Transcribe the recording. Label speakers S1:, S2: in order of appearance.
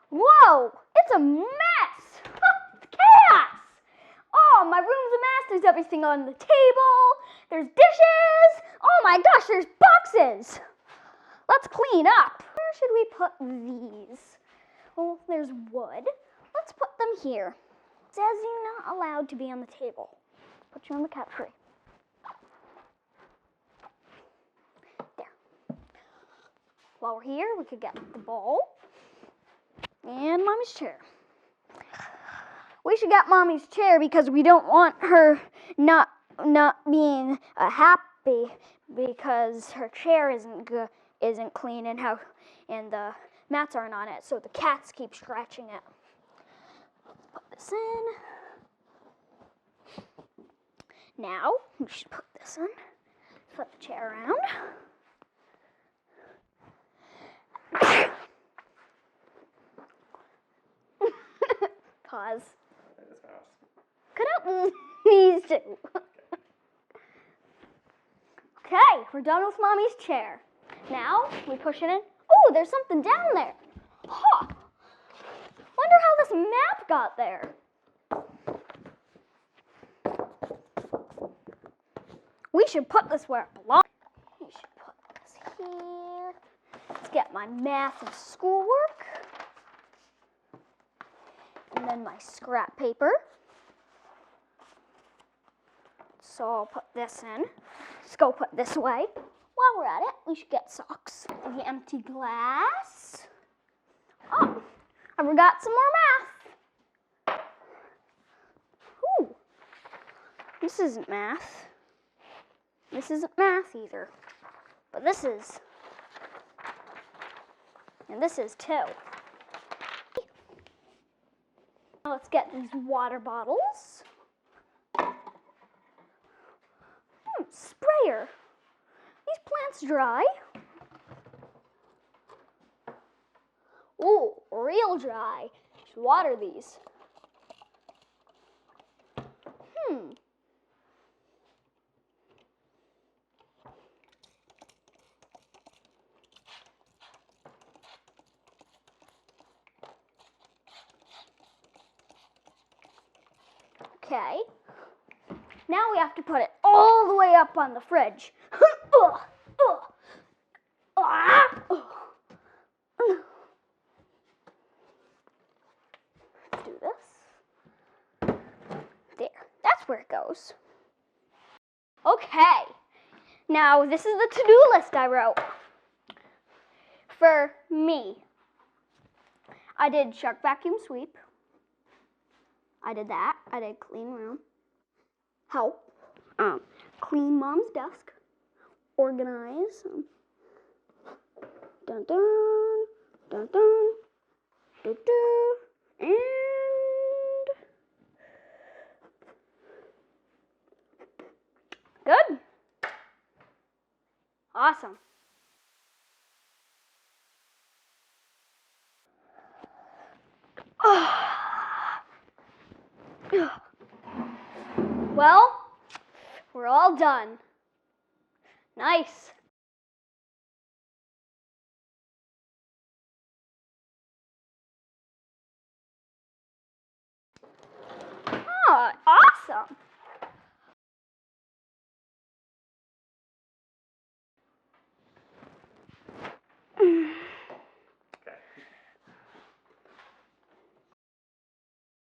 S1: Whoa, it's a mess. Chaos. Oh, my room's a mess. There's everything on the table. There's dishes. Oh my gosh, there's boxes. Let's clean up. Where should we put these? Well, there's wood. Let's put them here. It says you're not allowed to be on the table. Put you on the couch tree. There. While we're here, we could get the bowl and Mommy's chair. We should get Mommy's chair because we don't want her not being happy because her chair isn't clean and the mats aren't on it, so the cats keep scratching it. Put this in. Now we should put this in. Flip the chair around. Pause. Cut out these two. Okay, we're done with Mommy's chair. Now we push it in. Oh, there's something down there. Huh. Wonder how this map got there. We should put this where it belongs. We should put this here. Let's get my math and schoolwork. And then my scrap paper. So I'll put this in. Let's go put this away. While we're at it, we should get socks. The empty glass. Oh, I forgot some more math. Ooh, this isn't math. This isn't math either. But this is. And this is too. Now let's get these water bottles. Sprayer. These plants dry. Ooh, real dry. Should water these. Okay. Now we have to put it all the way up on the fridge. Let's do this. There. That's where it goes. Okay. Now this is the to-do list I wrote. For me. I did shark vacuum sweep. I did that. I did clean room. Help. Clean Mom's desk. Organize. Dun dun. Dun dun. Dun dun. And good. Awesome. Well, we're all done. Nice. Oh, awesome.